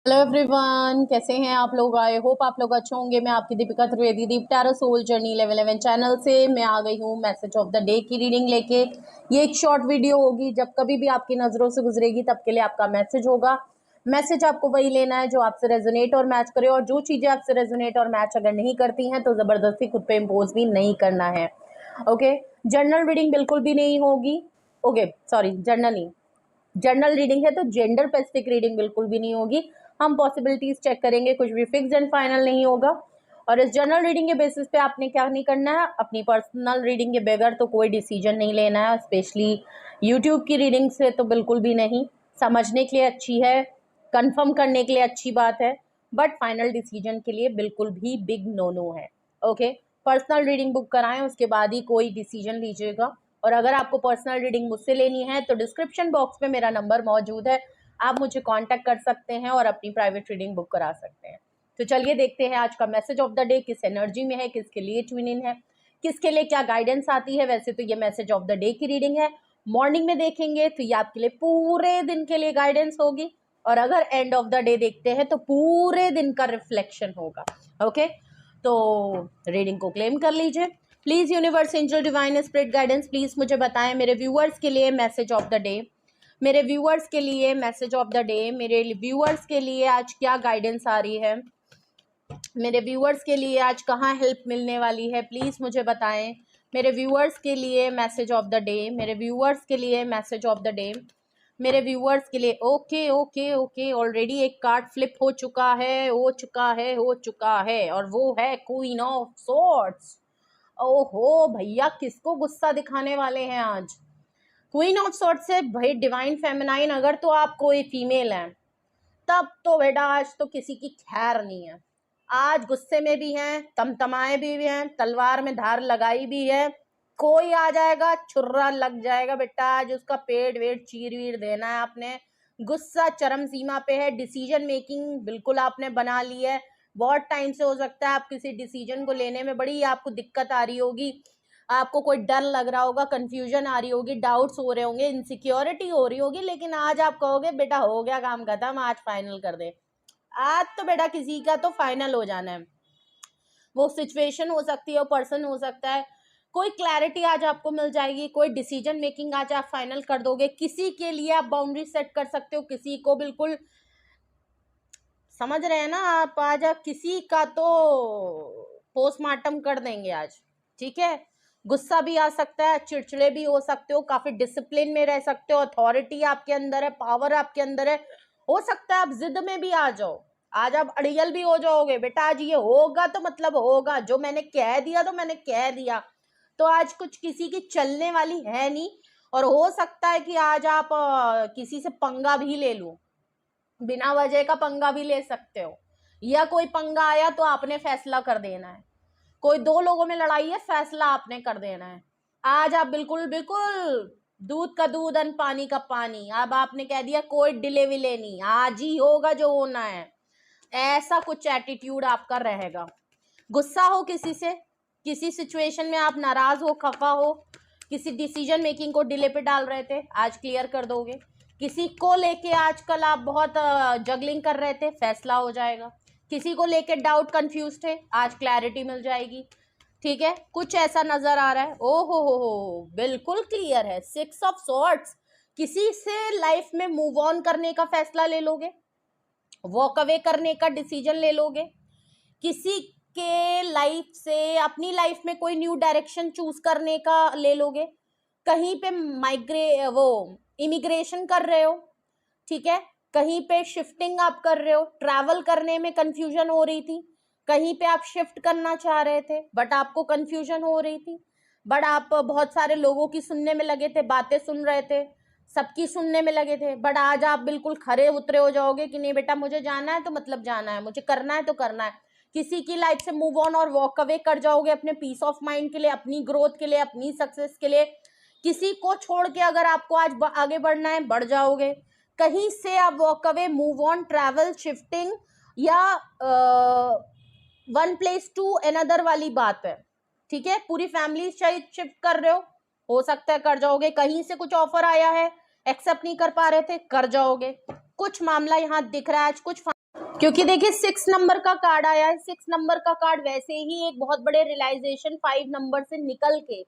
Hello everyone, कैसे हैं आप लोग। आई होप आप लोग अच्छे होंगे। मैं आपकी Deepika Trivedi Deep tarot soul journey level 11 channel से मैं आ गई हूँ मैसेज ऑफ द डे की रीडिंग लेके। ये एक शॉर्ट वीडियो होगी, जब कभी भी आपकी नज़रों से गुजरेगी तब के लिए आपका मैसेज होगा। मैसेज आपको वही लेना है जो आपसे रेजोनेट और मैच करे, और जो चीज़ें आपसे रेजोनेट और मैच अगर नहीं करती हैं तो ज़बरदस्ती खुद पे इम्पोज भी नहीं करना है। ओके, जर्नल रीडिंग बिल्कुल भी नहीं होगी। ओके सॉरी, जर्नल नहीं, जर्नल रीडिंग है तो जेंडर स्पेसिफिक रीडिंग बिल्कुल भी नहीं होगी। हम पॉसिबिलिटीज चेक करेंगे, कुछ भी फिक्स एंड फाइनल नहीं होगा। और इस जर्नल रीडिंग के बेसिस पे आपने क्या नहीं करना है, अपनी पर्सनल रीडिंग के बगैर तो कोई डिसीजन नहीं लेना है। स्पेशली यूट्यूब की रीडिंग से तो बिल्कुल भी नहीं। समझने के लिए अच्छी है, कंफर्म करने के लिए अच्छी बात है, बट फाइनल डिसीजन के लिए बिल्कुल भी बिग नो नो है। ओके, पर्सनल रीडिंग बुक कराएं, उसके बाद ही कोई डिसीजन लीजिएगा। और अगर आपको पर्सनल रीडिंग मुझसे लेनी है तो डिस्क्रिप्शन बॉक्स में मेरा नंबर मौजूद है, आप मुझे कांटेक्ट कर सकते हैं और अपनी प्राइवेट रीडिंग बुक करा सकते हैं। तो चलिए देखते हैं आज का मैसेज ऑफ द डे किस एनर्जी में है, किसके लिए ट्यून इन है, किसके लिए क्या गाइडेंस आती है। वैसे तो ये मैसेज ऑफ द डे की रीडिंग है, मॉर्निंग में देखेंगे तो ये आपके लिए पूरे दिन के लिए गाइडेंस होगी, और अगर एंड ऑफ द डे देखते हैं तो पूरे दिन का रिफ्लेक्शन होगा। ओके, तो रीडिंग को क्लेम कर लीजिए। Please universe, angel, divine, spirit guidance, please मुझे बताएं मेरे व्यूअर्स के लिए मैसेज ऑफ द डे, मेरे व्यूअर्स के लिए मैसेज ऑफ द डे, मेरे व्यूअर्स के लिए आज क्या गाइडेंस आ रही है, मेरे व्यूअर्स के लिए आज कहाँ हेल्प मिलने वाली है, प्लीज मुझे बताएं। मेरे व्यूअर्स के लिए मैसेज ऑफ द डे, मेरे व्यूअर्स के लिए मैसेज ऑफ द डे, मेरे व्यूअर्स के लिए। ओके ओके ओके, ऑलरेडी एक कार्ड फ्लिप हो चुका है, हो चुका है, और वो है क्वीन ऑफ सॉर्ड्स। ओहो भैया, किसको गुस्सा दिखाने वाले हैं आज। क्वीन ऑफ सॉर्ड्स से भाई डिवाइन फेमिनाइन, अगर तो आप कोई फीमेल हैं तब तो बेटा आज तो किसी की खैर नहीं है। आज गुस्से में भी हैं, तमतमाए भी हैं, तलवार में धार लगाई भी है। कोई आ जाएगा, छुर्रा लग जाएगा बेटा, आज उसका पेट वेट चीर वीर देना है आपने। गुस्सा चरम सीमा पे है, डिसीजन मेकिंग बिल्कुल आपने बना ली है। बहुत टाइम से हो सकता है आप किसी डिसीजन को लेने में बड़ी आपको दिक्कत आ रही होगी, आपको कोई डर लग रहा होगा, कंफ्यूजन आ रही होगी, डाउट्स हो रहे होंगे, इनसिक्योरिटी हो रही होगी, लेकिन आज आप कहोगे बेटा हो गया काम खत्म, आज फाइनल कर दे। आज तो बेटा किसी का तो फाइनल हो जाना है। वो सिचुएशन हो सकती है, पर्सन हो सकता है, कोई क्लैरिटी आज आपको मिल जाएगी, कोई डिसीजन मेकिंग आज आप फाइनल कर दोगे। किसी के लिए आप बाउंड्री सेट कर सकते हो, किसी को बिल्कुल समझ रहे हैं ना आप, आज आप किसी का तो पोस्टमार्टम कर देंगे आज। ठीक है, गुस्सा भी आ सकता है, चिड़चिड़े भी हो सकते हो, काफी डिसिप्लिन में रह सकते हो, अथॉरिटी आपके अंदर है, पावर आपके अंदर है। हो सकता है आप जिद में भी आ जाओ, आज आप अड़ियल भी हो जाओगे बेटा, आज ये होगा तो मतलब होगा, जो मैंने कह दिया तो मैंने कह दिया। तो आज कुछ किसी की चलने वाली है नहीं, और हो सकता है कि आज आप किसी से पंगा भी ले लो, बिना वजह का पंगा भी ले सकते हो, या कोई पंगा आया तो आपने फैसला कर देना है। कोई दो लोगों में लड़ाई है, फैसला आपने कर देना है। आज आप बिल्कुल बिल्कुल दूध का दूध और पानी का पानी, अब आपने कह दिया कोई डिले विले नहीं, आज ही होगा जो होना है। ऐसा कुछ एटीट्यूड आपका रहेगा। गुस्सा हो किसी से, किसी सिचुएशन में आप नाराज हो, खफा हो, किसी डिसीजन मेकिंग को डिले पे डाल रहे थे, आज क्लियर कर दोगे। किसी को लेके आजकल आप बहुत जगलिंग कर रहे थे, फैसला हो जाएगा। किसी को लेके डाउट कंफ्यूज थे, आज क्लैरिटी मिल जाएगी। ठीक है, कुछ ऐसा नजर आ रहा है। ओ हो, बिल्कुल क्लियर है, 6 ऑफ सॉर्ड्स। किसी से लाइफ में मूव ऑन करने का फैसला ले लोगे, वॉक अवे करने का डिसीजन ले लोगे, किसी के लाइफ से अपनी लाइफ में कोई न्यू डायरेक्शन चूज करने का ले लोगे, कहीं पे इमिग्रेशन कर रहे हो, ठीक है, कहीं पे शिफ्टिंग आप कर रहे हो, ट्रैवल करने में कंफ्यूजन हो रही थी, कहीं पे आप शिफ्ट करना चाह रहे थे बट आपको कंफ्यूजन हो रही थी, बट आप बहुत सारे लोगों की सुनने में लगे थे, बातें सुन रहे थे, सबकी सुनने में लगे थे, बट आज आप बिल्कुल खरे उतरे हो जाओगे कि नहीं बेटा, मुझे जाना है तो मतलब जाना है, मुझे करना है तो करना है। किसी की लाइफ से मूव ऑन और वॉक अवे कर जाओगे, अपने पीस ऑफ माइंड के लिए, अपनी ग्रोथ के लिए, अपनी सक्सेस के लिए। किसी को छोड़ के अगर आपको आज आगे बढ़ना है, बढ़ जाओगे। कहीं से आप walk away, move on, travel, shifting, या वन प्लेस टू अनदर वाली बात है। ठीक है, पूरी फैमिली शायद शिफ्ट कर रहे हो सकता है कर जाओगे। कहीं से कुछ ऑफर आया है, एक्सेप्ट नहीं कर पा रहे थे, कर जाओगे। कुछ मामला यहाँ दिख रहा है आज, कुछ क्योंकि देखिए 6 नंबर का कार्ड आया है। 6 नंबर का कार्ड वैसे ही एक बहुत बड़े रियलाइजेशन 5 नंबर से निकल के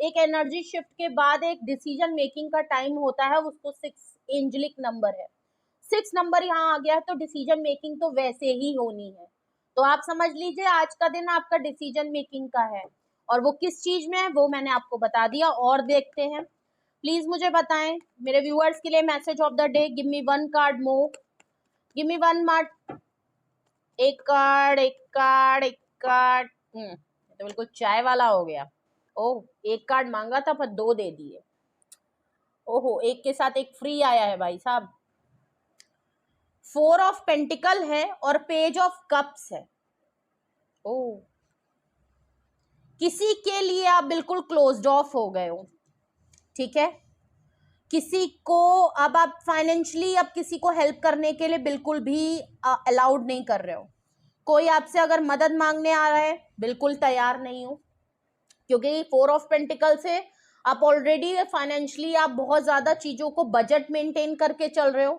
एक एनर्जी शिफ्ट के बाद एक डिसीजन मेकिंग का टाइम होता है, उसको 6 एंजेलिक नंबर है। 6 नंबर यहाँ आ गया है तो डिसीजन मेकिंग तो वैसे ही होनी है। तो आप समझ लीजिए आज का दिन आपका डिसीजन मेकिंग का है, और वो किस चीज में है वो मैंने आपको बता दिया। और देखते हैं, प्लीज मुझे बताएं मेरे व्यूअर्स के लिए message of the day. Give me one card more, give me one mark. एक कार्ड, एक कार्ड, एक कार्ड। तो बिल्कुल चाय वाला हो गया। ओह, एक कार्ड मांगा था पर 2 दे दिए। ओहो, एक के साथ एक फ्री आया है भाई साहब। 4 ऑफ पेंटिकल है और पेज ऑफ कप्स है। ओह, किसी के लिए आप बिल्कुल क्लोज्ड ऑफ हो गए हो, ठीक है। किसी को अब आप फाइनेंशियली अब किसी को हेल्प करने के लिए बिल्कुल भी अलाउड नहीं कर रहे हो। कोई आपसे अगर मदद मांगने आ रहा है बिल्कुल तैयार नहीं हो, क्योंकि 4 ऑफ पेंटिकल से आप ऑलरेडी फाइनेंशियली आप बहुत ज्यादा चीजों को बजट मेंटेन करके चल रहे हो।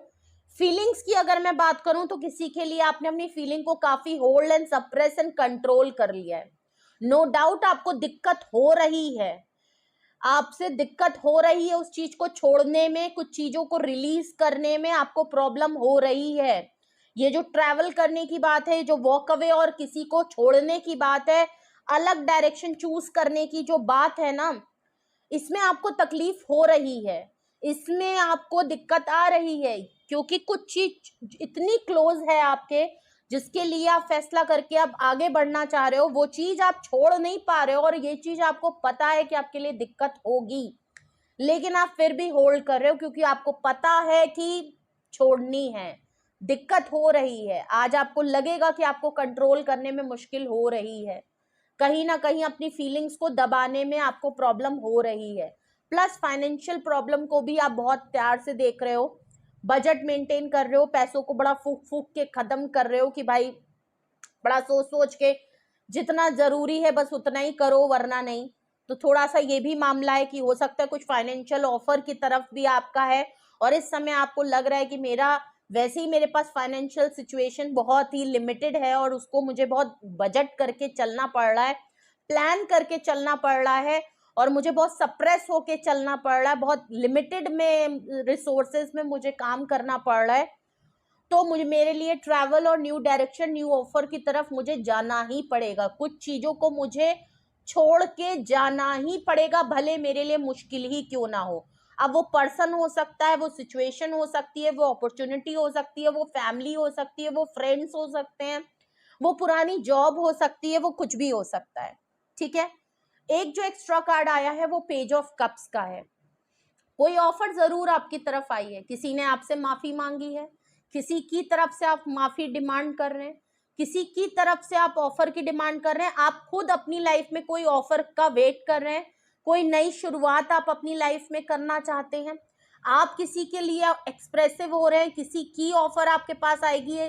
फीलिंग्स की अगर मैं बात करूं तो किसी के लिए आपने अपनी फीलिंग को काफी hold and suppress and control कर लिया है। नो डाउट आपको दिक्कत हो रही है, आपसे दिक्कत हो रही है उस चीज को छोड़ने में, कुछ चीजों को रिलीज करने में आपको प्रॉब्लम हो रही है। ये जो ट्रैवल करने की बात है, जो वॉक अवे और किसी को छोड़ने की बात है, अलग डायरेक्शन चूज करने की जो बात है ना, इसमें आपको तकलीफ हो रही है, इसमें आपको दिक्कत आ रही है, क्योंकि कुछ चीज इतनी क्लोज है आपके जिसके लिए आप फैसला करके आप आगे बढ़ना चाह रहे हो, वो चीज आप छोड़ नहीं पा रहे हो, और ये चीज आपको पता है कि आपके लिए दिक्कत होगी, लेकिन आप फिर भी होल्ड कर रहे हो क्योंकि आपको पता है कि छोड़नी है, दिक्कत हो रही है। आज आपको लगेगा कि आपको कंट्रोल करने में मुश्किल हो रही है, कहीं ना कहीं अपनी फीलिंग्स को दबाने में आपको प्रॉब्लम हो रही है। प्लस फाइनेंशियल प्रॉब्लम को भी आप बहुत प्यार से देख रहे हो, बजट मेंटेन कर रहे हो, पैसों को बड़ा फूक फूक के खत्म कर रहे हो कि भाई बड़ा सोच सोच के जितना जरूरी है बस उतना ही करो वरना नहीं। तो थोड़ा सा ये भी मामला है कि हो सकता है कुछ फाइनेंशियल ऑफर की तरफ भी आपका है, और इस समय आपको लग रहा है कि मेरा वैसे ही मेरे पास फाइनेंशियल सिचुएशन बहुत ही लिमिटेड है और उसको मुझे बहुत बजट करके चलना पड़ रहा है, प्लान करके चलना पड़ रहा है, और मुझे बहुत सप्रेस होके चलना पड़ रहा है, बहुत लिमिटेड में रिसोर्सेज में मुझे काम करना पड़ रहा है। तो मुझे मेरे लिए ट्रैवल और न्यू डायरेक्शन, न्यू ऑफर की तरफ मुझे जाना ही पड़ेगा, कुछ चीजों को मुझे छोड़ के जाना ही पड़ेगा, भले मेरे लिए मुश्किल ही क्यों ना हो। अब वो पर्सन हो सकता है, वो सिचुएशन हो सकती है, वो अपॉर्चुनिटी हो सकती है, वो फैमिली हो सकती है, वो फ्रेंड्स हो सकते हैं, वो पुरानी जॉब हो सकती है, वो कुछ भी हो सकता है, ठीक है। एक जो एक्स्ट्रा कार्ड आया है वो पेज ऑफ कप्स का है। कोई ऑफर जरूर आपकी तरफ आई है, किसी ने आपसे माफी मांगी है, किसी की तरफ से आप माफी डिमांड कर रहे हैं, किसी की तरफ से आप ऑफर की डिमांड कर रहे हैं, आप खुद अपनी लाइफ में कोई ऑफर का वेट कर रहे हैं, कोई नई शुरुआत आप अपनी लाइफ में करना चाहते हैं, आप किसी के लिए एक्सप्रेसिव हो रहे हैं, किसी की ऑफर आपके पास आएगी,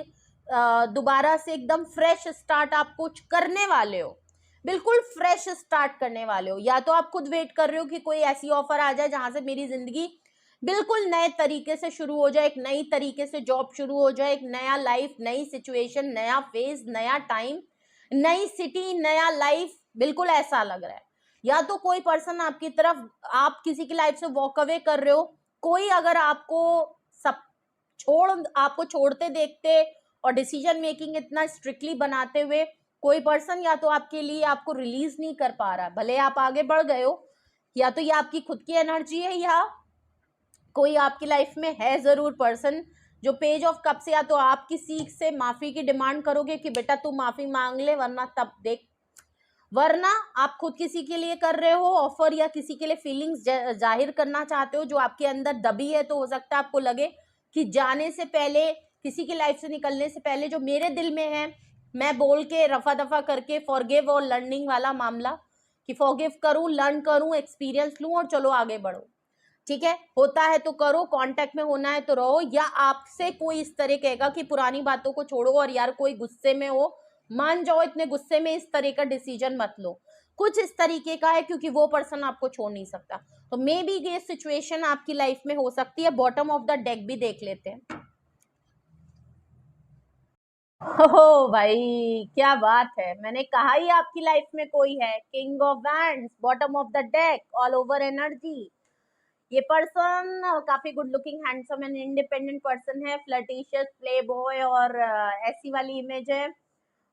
दोबारा से एकदम फ्रेश स्टार्ट आप कुछ करने वाले हो, बिल्कुल फ्रेश स्टार्ट करने वाले हो, या तो आप खुद वेट कर रहे हो कि कोई ऐसी ऑफर आ जाए जहां से मेरी जिंदगी बिल्कुल नए तरीके से शुरू हो जाए, एक नई तरीके से जॉब शुरू हो जाए, एक नया लाइफ, नई सिचुएशन, नया फेज, नया टाइम, नई सिटी, नया लाइफ, बिल्कुल ऐसा लग रहा है। या तो कोई पर्सन आपकी तरफ, आप किसी की लाइफ से वॉक अवे कर रहे हो, कोई अगर आपको सब आपको छोड़ते देखते और डिसीजन मेकिंग इतना स्ट्रिक्टली बनाते हुए कोई पर्सन या तो आपके लिए आपको रिलीज नहीं कर पा रहा, भले आप आगे बढ़ गए हो, या तो ये आपकी खुद की एनर्जी है, या कोई आपकी लाइफ में है जरूर पर्सन जो पेज ऑफ कप से, या तो आप किसी से माफी की डिमांड करोगे कि बेटा तू माफी मांग ले वरना तब देख, वरना आप खुद किसी के लिए कर रहे हो ऑफर, या किसी के लिए फीलिंग्स जाहिर करना चाहते हो जो आपके अंदर दबी है। तो हो सकता है आपको लगे कि जाने से पहले, किसी की लाइफ से निकलने से पहले जो मेरे दिल में है मैं बोल के रफा दफा करके फॉरगिव और लर्निंग वाला मामला, कि फॉरगिव करूं, लर्न करूं, एक्सपीरियंस लूं और चलो आगे बढ़ो, ठीक है। होता है तो करो, कांटेक्ट में होना है तो रहो, या आपसे कोई इस तरह कहेगा कि पुरानी बातों को छोड़ो और यार कोई गुस्से में हो, मान जाओ, इतने गुस्से में इस तरह का डिसीजन मत लो, कुछ इस तरीके का है, क्योंकि वो पर्सन आपको छोड़ नहीं सकता। तो मे बी ये सिचुएशन आपकी लाइफ में हो सकती है। बॉटम ऑफ द डेक भी देख लेते हैं। हो भाई, क्या बात है। मैंने कहा ही आपकी लाइफ में कोई है, king of wands, bottom of the deck, all over energy. ये पर्सन काफी good looking, handsome and independent person है, फ्लर्टिशियस, प्ले बॉय और ऐसी वाली इमेज है।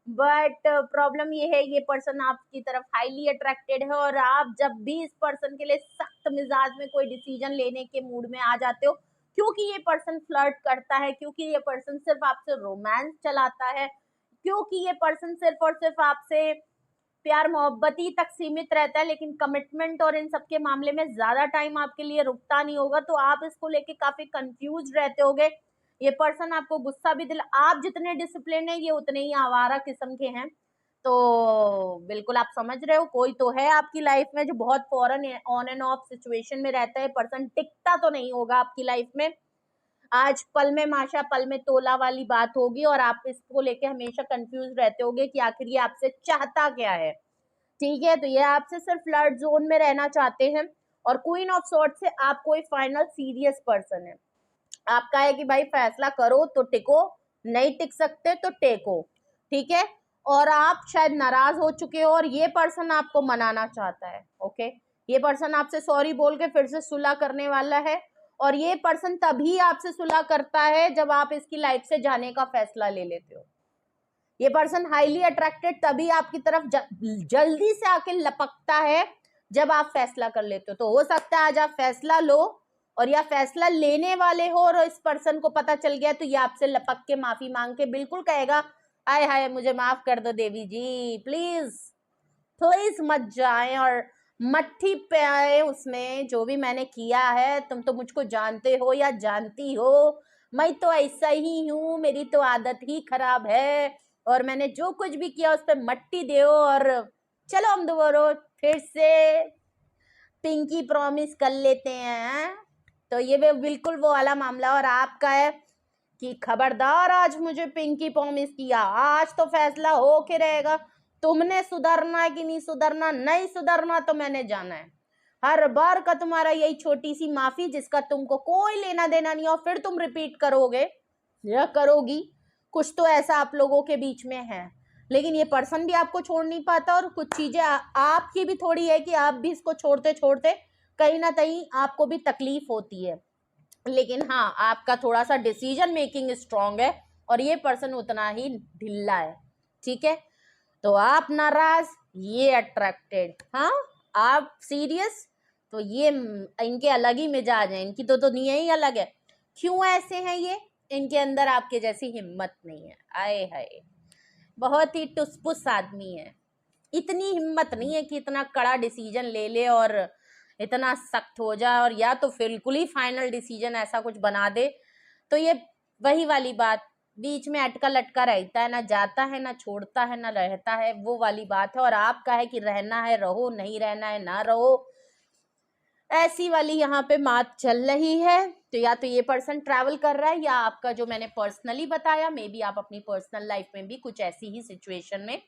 बट प्रॉब्लम ये है, ये पर्सन आपकी तरफ हाईली अट्रैक्टेड है, और आप जब भी इस पर्सन के लिए सख्त मिजाज में कोई डिसीजन लेने के मूड में आ जाते हो, क्योंकि ये पर्सन फ्लर्ट करता है, क्योंकि ये पर्सन सिर्फ आपसे रोमांस चलाता है, क्योंकि ये पर्सन सिर्फ और सिर्फ आपसे प्यार मोहब्बत ही तक सीमित रहता है, लेकिन कमिटमेंट और इन सब के मामले में ज्यादा टाइम आपके लिए रुकता नहीं होगा, तो आप इसको लेके काफी कंफ्यूज रहते होगे। ये पर्सन आपको गुस्सा भी दिला, आप जितने डिसिप्लिन है ये उतने ही आवारा किस्म के हैं। तो बिल्कुल आप समझ रहे हो, कोई तो है आपकी लाइफ में जो बहुत फौरन ऑन एंड ऑफ सिचुएशन में रहता है। पर्सन टिकता तो नहीं होगा आपकी लाइफ में, आज पल में माशा पल में तोला वाली बात होगी, और आप इसको लेके हमेशा कंफ्यूज रहते होगे कि आखिर ये आपसे चाहता क्या है। ठीक है, तो ये आपसे सिर्फ फ्लर्ट जोन में रहना चाहते हैं, और क्वीन ऑफ सॉर्ड से आप कोई फाइनल सीरियस पर्सन है। आपका है कि भाई फैसला करो तो टिको, नहीं टिक सकते तो टेको। ठीक है, और आप शायद नाराज हो चुके हो और ये पर्सन आपको मनाना चाहता है। ओके, ये पर्सन आपसे सॉरी बोल के फिर से सुलह करने वाला है, और ये पर्सन तभी आपसे सुलह करता है जब आप इसकी लाइफ से जाने का फैसला ले लेते हो। ये पर्सन हाईली अट्रैक्टेड तभी आपकी तरफ जल्दी से आके लपकता है जब आप फैसला कर लेते हो। तो हो सकता है आज आप फैसला लो, और या फैसला लेने वाले हो और इस पर्सन को पता चल गया, तो ये आपसे लपक के माफी मांग के बिल्कुल कहेगा, आय हाय मुझे माफ कर दो देवी जी, प्लीज प्लीज मत जाए और मट्ठी पे आए उसमें जो भी मैंने किया है। तुम तो मुझको जानते हो या जानती हो, मैं तो ऐसा ही हूँ, मेरी तो आदत ही खराब है, और मैंने जो कुछ भी किया उस पर मट्टी दो, और चलो हम दोबारा फिर से पिंकी प्रॉमिस कर लेते हैं। तो ये बिल्कुल वो वाला मामला, और आपका है कि खबरदार आज मुझे पिंकी प्रॉमिस किया, आज तो फैसला हो के रहेगा, तुमने सुधरना है कि नहीं सुधरना, नहीं सुधरना तो मैंने जाना है। हर बार का तुम्हारा यही छोटी सी माफी जिसका तुमको कोई लेना देना नहीं, और फिर तुम रिपीट करोगे या करोगी। कुछ तो ऐसा आप लोगों के बीच में है, लेकिन ये पर्सन भी आपको छोड़ नहीं पाता, और कुछ चीजें आपकी भी थोड़ी है कि आप भी इसको छोड़ते छोड़ते कहीं ना कहीं आपको भी तकलीफ होती है। लेकिन हाँ, आपका थोड़ा सा डिसीजन मेकिंग स्ट्रांग है, और ये पर्सन उतना ही ढिल्ला है। ठीक है, तो आप नाराज, ये अट्रैक्टेड, हाँ आप सीरियस, तो ये इनके अलग ही मिजाज है, इनकी तो दुनिया ही अलग है। क्यों ऐसे हैं ये, इनके अंदर आपके जैसी हिम्मत नहीं है। आए हाय, बहुत ही टुसपुस आदमी है, इतनी हिम्मत नहीं है कि इतना कड़ा डिसीजन ले ले और इतना सख्त हो जाए, और या तो बिल्कुल ही फाइनल डिसीजन ऐसा कुछ बना दे। तो ये वही वाली बात, बीच में अटका लटका रहता है, ना जाता है ना छोड़ता है ना रहता है, वो वाली बात है। और आपका है कि रहना है रहो, नहीं रहना है ना रहो, ऐसी वाली यहाँ पे बात चल रही है। तो या तो ये पर्सन ट्रैवल कर रहा है, या आपका जो मैंने पर्सनली बताया, मे बी आप अपनी पर्सनल लाइफ में भी कुछ ऐसी ही सिचुएशन में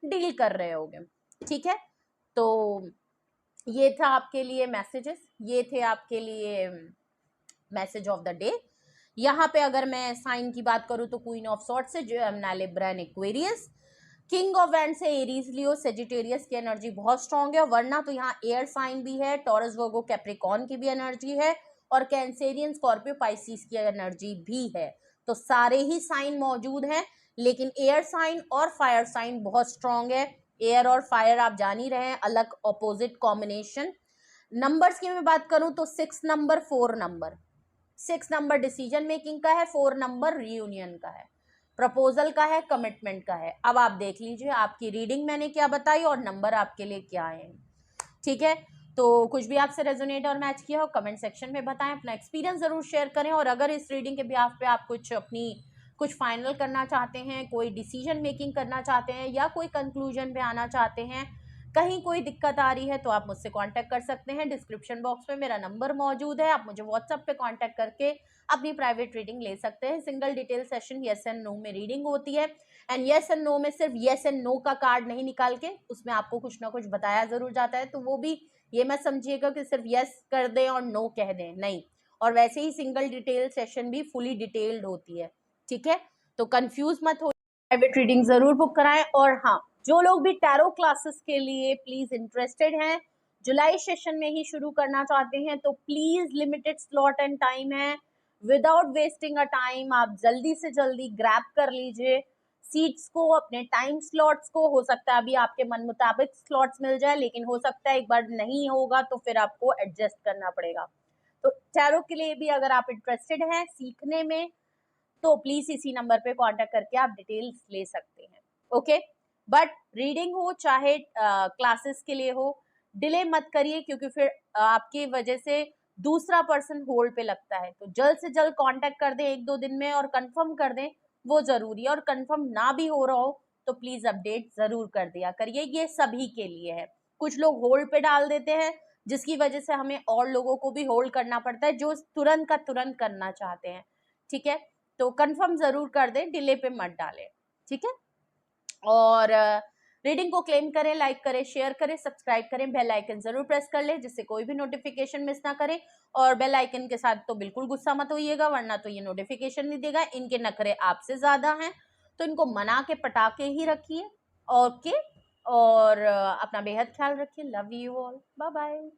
डील कर रहे होगे। ठीक है, तो ये था आपके लिए मैसेजेस, ये थे आपके लिए मैसेज ऑफ द डे। यहाँ पे अगर मैं साइन की बात करूँ तो क्वीन ऑफ सॉर्ड्स से Gemini, Libra and Aquarius, king of wand से एरीज, लियो, सेजिटेरियस की एनर्जी बहुत स्ट्रांग है, वरना तो यहाँ एयर साइन भी है, टॉरस, वर्गो, कैप्रिकॉर्न की भी एनर्जी है, और कैंसेरियन, स्कॉर्पियो, पाइसिस की एनर्जी भी है। तो सारे ही साइन मौजूद हैं, लेकिन एयर साइन और फायर साइन बहुत स्ट्रांग है। एयर और फायर आप जान ही रहे हैं, अलग ऑपोजिट कॉम्बिनेशन। नंबर्स की मैं बात करूं तो 6 number, 4 number, 6 number decision making का है, 4 नंबर रियूनियन का है, प्रपोजल का है, कमिटमेंट का है। अब आप देख लीजिए आपकी रीडिंग मैंने क्या बताई और नंबर आपके लिए क्या है। ठीक है, तो कुछ भी आपसे रेजोनेट और मैच किया हो कमेंट सेक्शन में बताएं, अपना एक्सपीरियंस जरूर शेयर करें, और अगर इस रीडिंग के बिहाफ पे आप कुछ फाइनल करना चाहते हैं, कोई डिसीजन मेकिंग करना चाहते हैं, या कोई कंक्लूजन पे आना चाहते हैं, कहीं कोई दिक्कत आ रही है, तो आप मुझसे कांटेक्ट कर सकते हैं। डिस्क्रिप्शन बॉक्स में मेरा नंबर मौजूद है, आप मुझे व्हाट्सएप पे कांटेक्ट करके अपनी प्राइवेट रीडिंग ले सकते हैं। Single detail session yes and no में रीडिंग होती है, एंड येस एंड नो में सिर्फ येस एंड नो का कार्ड नहीं निकाल के उसमें आपको कुछ ना कुछ बताया जरूर जाता है, तो वो भी ये मत समझिएगा कि सिर्फ यस कर दें और नो कह दें, नहीं। और वैसे ही सिंगल डिटेल सेशन भी फुली डिटेल्ड होती है। ठीक है, तो कंफ्यूज मत हो प्राइवेट रीडिंग जरूर बुक कराएं। और हाँ, जो लोग भी टैरो क्लासेस के लिए प्लीज इंटरेस्टेड हैं, जुलाई सेशन में ही शुरू करना चाहते हैं, तो please limited slot and time है, विदाउट वेस्टिंग अ टाइम आप जल्दी से जल्दी ग्रैब कर लीजिए सीट्स को, अपने टाइम स्लॉट्स को। हो सकता है अभी आपके मन मुताबिक स्लॉट्स मिल जाए, लेकिन हो सकता है एक बार नहीं होगा तो फिर आपको एडजस्ट करना पड़ेगा। तो टैरो के लिए भी अगर आप इंटरेस्टेड हैं सीखने में, तो प्लीज इसी नंबर पे कांटेक्ट करके आप डिटेल्स ले सकते हैं। ओके, बट रीडिंग हो चाहे क्लासेस के लिए हो, डिले मत करिए, क्योंकि फिर आपकी वजह से दूसरा पर्सन होल्ड पे लगता है। तो जल्द से जल्द कांटेक्ट कर दें 1-2 दिन में और कंफर्म कर दें, वो जरूरी है। और कंफर्म ना भी हो रहा हो तो प्लीज अपडेट जरूर कर दिया करिए, ये सभी के लिए है। कुछ लोग होल्ड पे डाल देते हैं, जिसकी वजह से हमें और लोगों को भी होल्ड करना पड़ता है जो तुरंत का तुरंत करना चाहते हैं। ठीक है, तो कंफर्म जरूर कर दें, डिले पे मत डालें। ठीक है, और रीडिंग को क्लेम करें, लाइक करें, शेयर करें, सब्सक्राइब करें, बेल आइकन जरूर प्रेस कर लें जिससे कोई भी नोटिफिकेशन मिस ना करें। और बेल आइकन के साथ तो बिल्कुल गुस्सा मत होइएगा, वरना तो ये नोटिफिकेशन नहीं देगा। इनके नखरे आपसे ज्यादा हैं, तो इनको मना के पटाके ही रखिए। ओके, और अपना बेहद ख्याल रखिए। Love you all, bye bye.